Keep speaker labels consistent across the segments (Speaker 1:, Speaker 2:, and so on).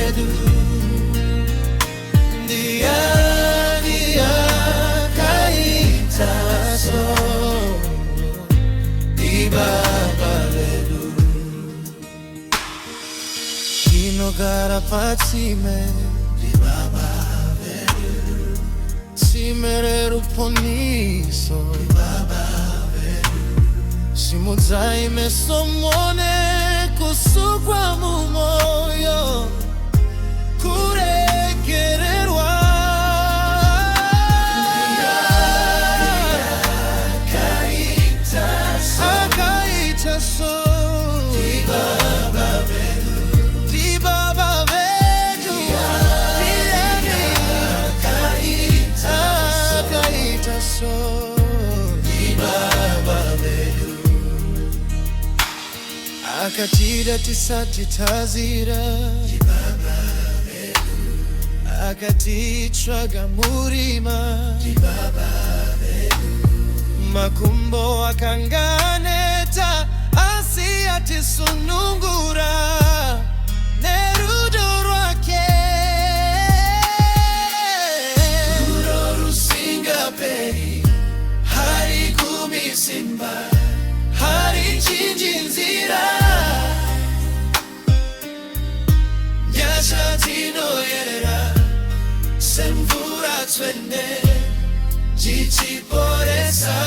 Speaker 1: vedu. Dia kaitaso di baba vedu. Kino garapatime di baba vedu. Simere ruponiso di baba vedu. Simuzai mesomone kusukwa mumoyo kurekererwa. Akaitaso di baba vedu. Di baba vedu. Akaitaso di baba vedu. Akatira tisati tazira di baba vedu. Akatichwaga murima di baba vedu. Makumbo akanganeta asi atisunungura nerudo rwake. Uro rusinga peri hari kumisimba hari chinjinzira nyashatino yerera semvura twende jichiporesa.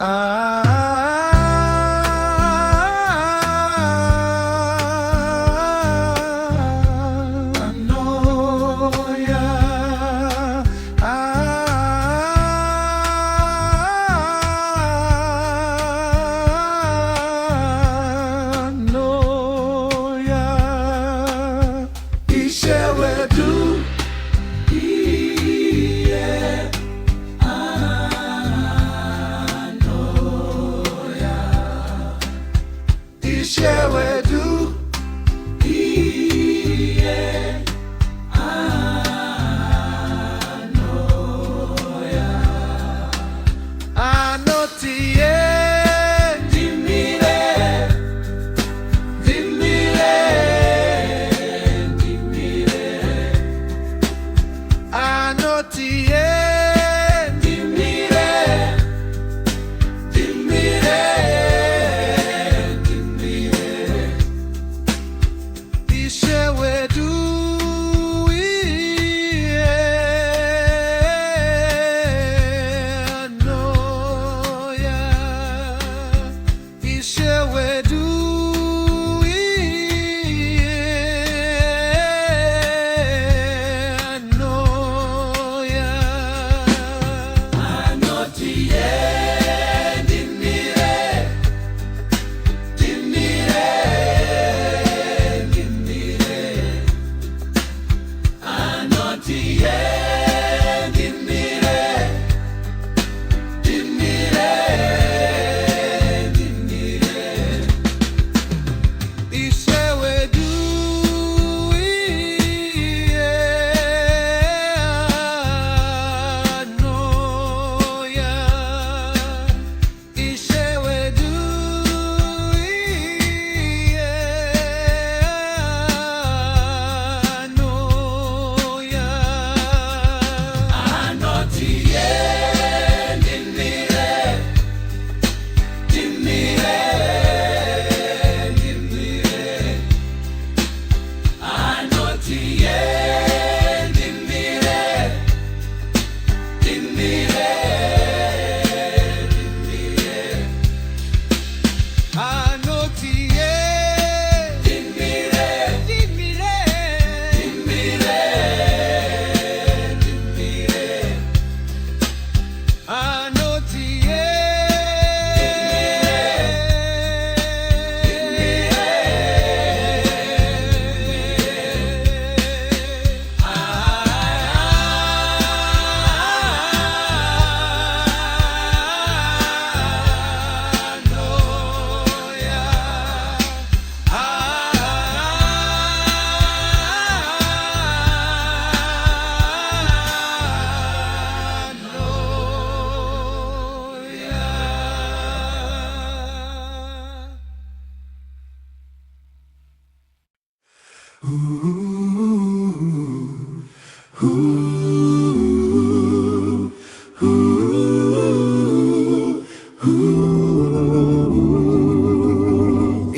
Speaker 2: I know.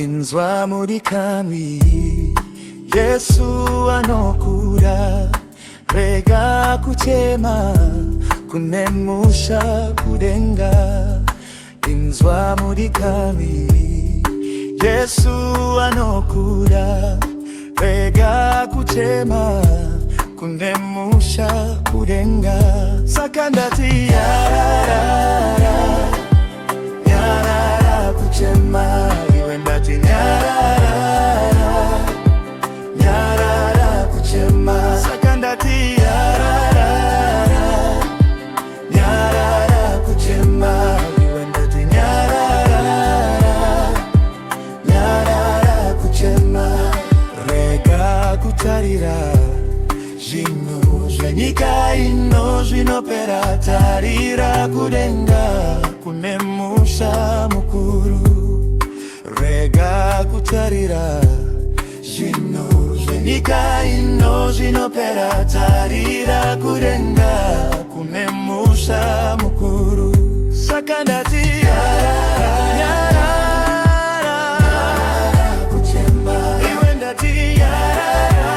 Speaker 1: Inzwa muri kamwi Yesu anokura rega kuchema kunemusha kudenga. Inzwa muri kamwi Yesu anokura rega kuchema kunemusha kudenga. Sakandati yarara nyarara kuchema iwendati nyarara nyarara kuchema. Sakandati yarara nyarara kuchema iwendati nyarara nyarara kuchema. Rega kutarira Zvinhu zvenyika ino zvinopera, tarira kudenga kune musha mukuru. Rega kutarira zvinhu zvenyika ino zvinopera, tarira kudenga kune musha mukuru. Saka ndati yarara kuchema iwe ndati yarara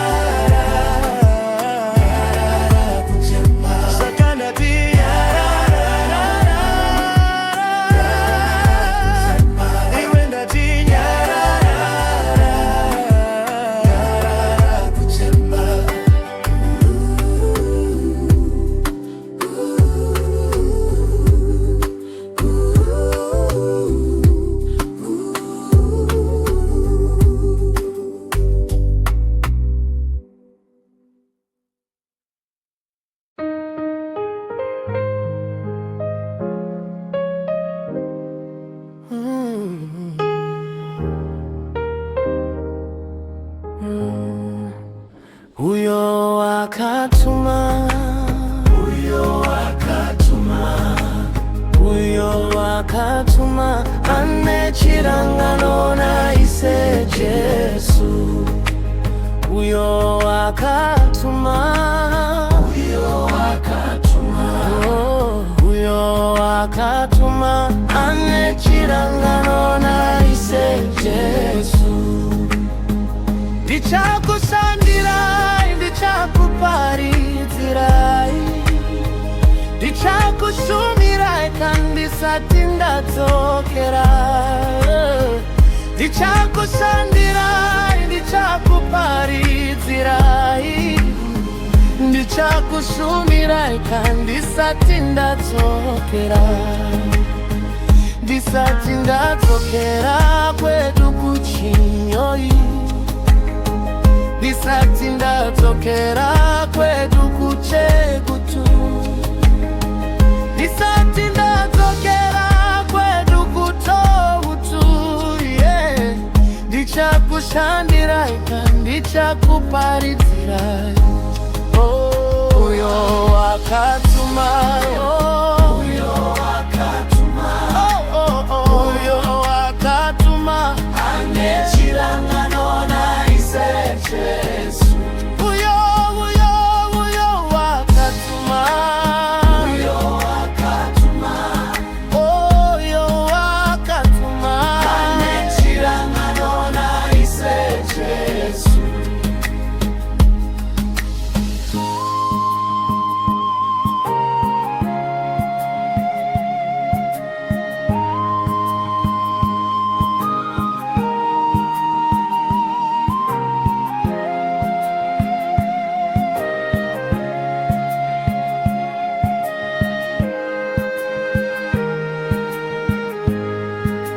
Speaker 1: Huyo akatuma, huyo akatuma, huyo akatuma ane chirangano na ise Jesu. Huyo akatuma, huyo akatuma, huyo akatuma ane chirangano na ise Jesu. Ndichakusandira ndichakuparidzira, ndichakushumira kandi ndisati ndadzokera. Ndichakusandira ndichakuparidzira, ndichakushumira kandi ndisati ndadzokera. Ndisati ndadzokera kwedu kuChinyoi, ndisati ndadzokera kwedu kuChegutu, ndisati ndadzokera kwedu kuToutu, yeah. Ndichakushandira kandi ndichakuparidzira. Uyo akatuma, uyo akatuma, uyo akatuma ane chirangano na ise Jesu. Uyo akatuma, uyo akatuma, uyo akatuma ane chirangano na ise Jesu.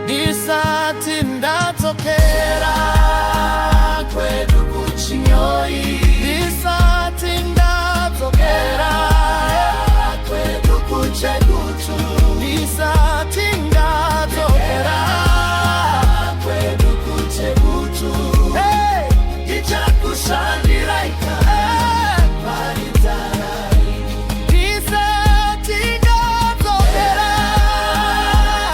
Speaker 1: Ndisati ndadzokera kwedu kuChinyoi, ndisati ndadzokera kwedu kuChegutu, ndisati ndadzokera kwedu kuChegutu. Hey, ndichakushandira ikaparidzana, ndisati ndadzokera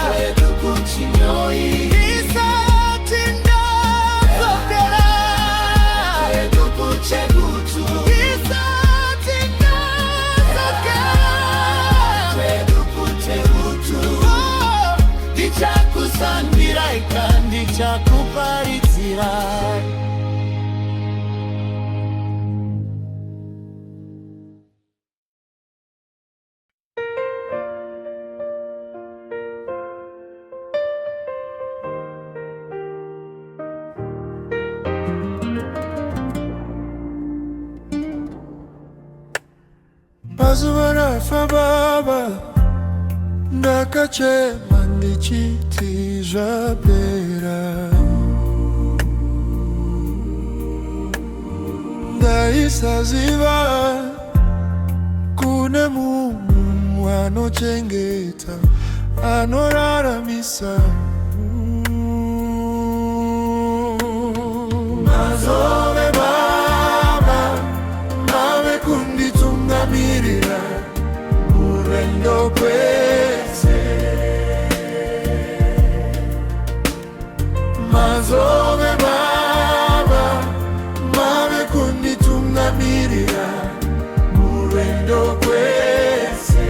Speaker 1: kwedu kuChinyoi, ndisati ndadzokera kwedu kuChegutu, ndisati ndichakuparitira. Pazuva rafa baba, ndakachema ndichiti zvapera. Ndaisaziva kune munhu anochengeta, anoraramisa. Mazove baba, mave kunditungamirira murwendo kwese. Mazove baba, mave kunditungamirira murwendo kwese.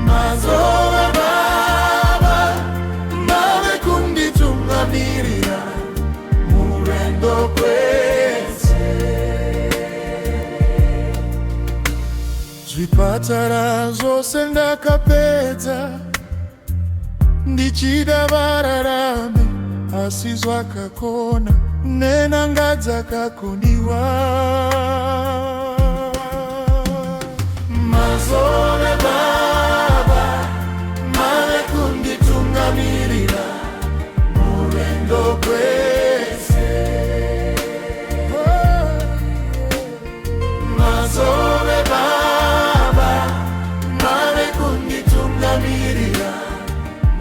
Speaker 1: Mazove baba, mave kunditungamirira murwendo kwese. Zvipatara zvose ndakapedza, ndichida vararame, asi zvakakona nen'anga dzakakoniwa. Mazove baba, mave kunditungamirira murwendo kwese. Mazove baba, mave kunditungamirira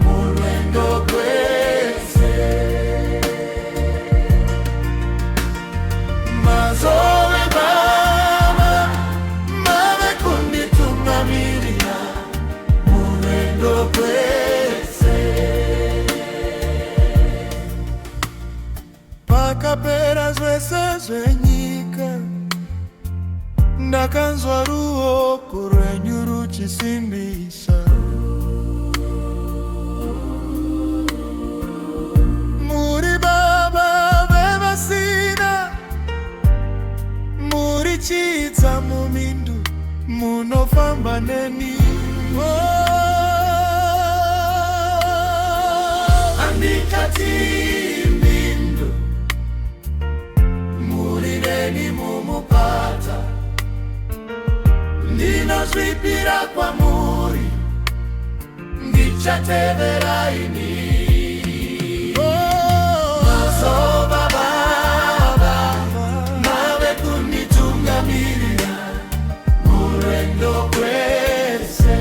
Speaker 1: murwendo kwese. Mazove baba, mave kunditungamirira murwendo kwese. Pakapera zvese zvenyika, ndakanzwa ruoko rwenyu ruchisimbisa. Muri baba vevasina, muri chidza mumindu, munofamba neni. Andikati mindu, muri neni mumupata. Ndinozvipira kwamuri, ndichatevera ini. Mazova baba, mave kunditungamirira murwendo kwese.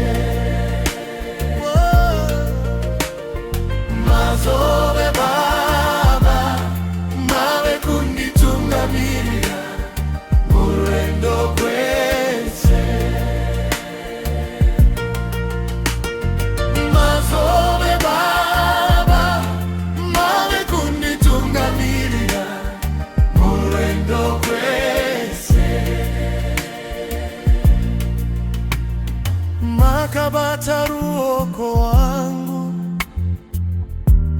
Speaker 1: Mazove baba, mave kunditungamirira murwendo kwese. Mazove baba, mave kunditungamirira murwendo kwese. Makabata ruoko wangu,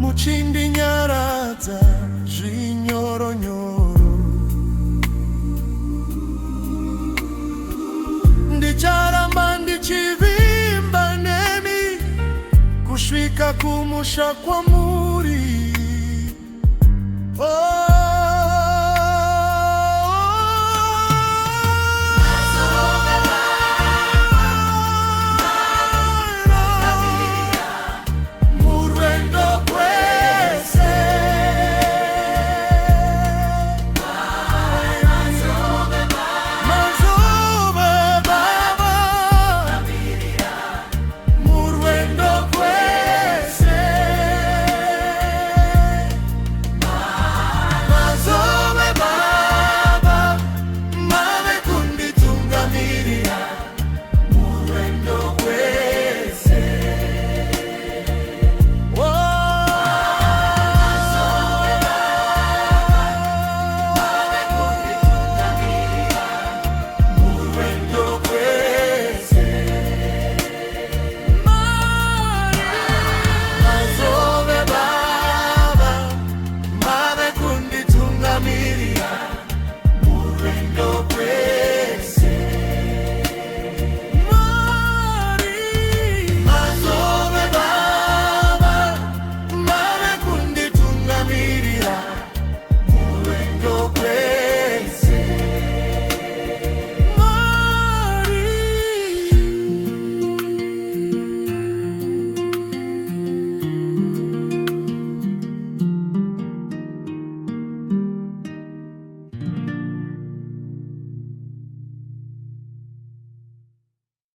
Speaker 1: muchindinyaradza zvinyoronyoro. Ndicharamba ndichivimba nemi, kusvika kumusha kwamuri. Oh.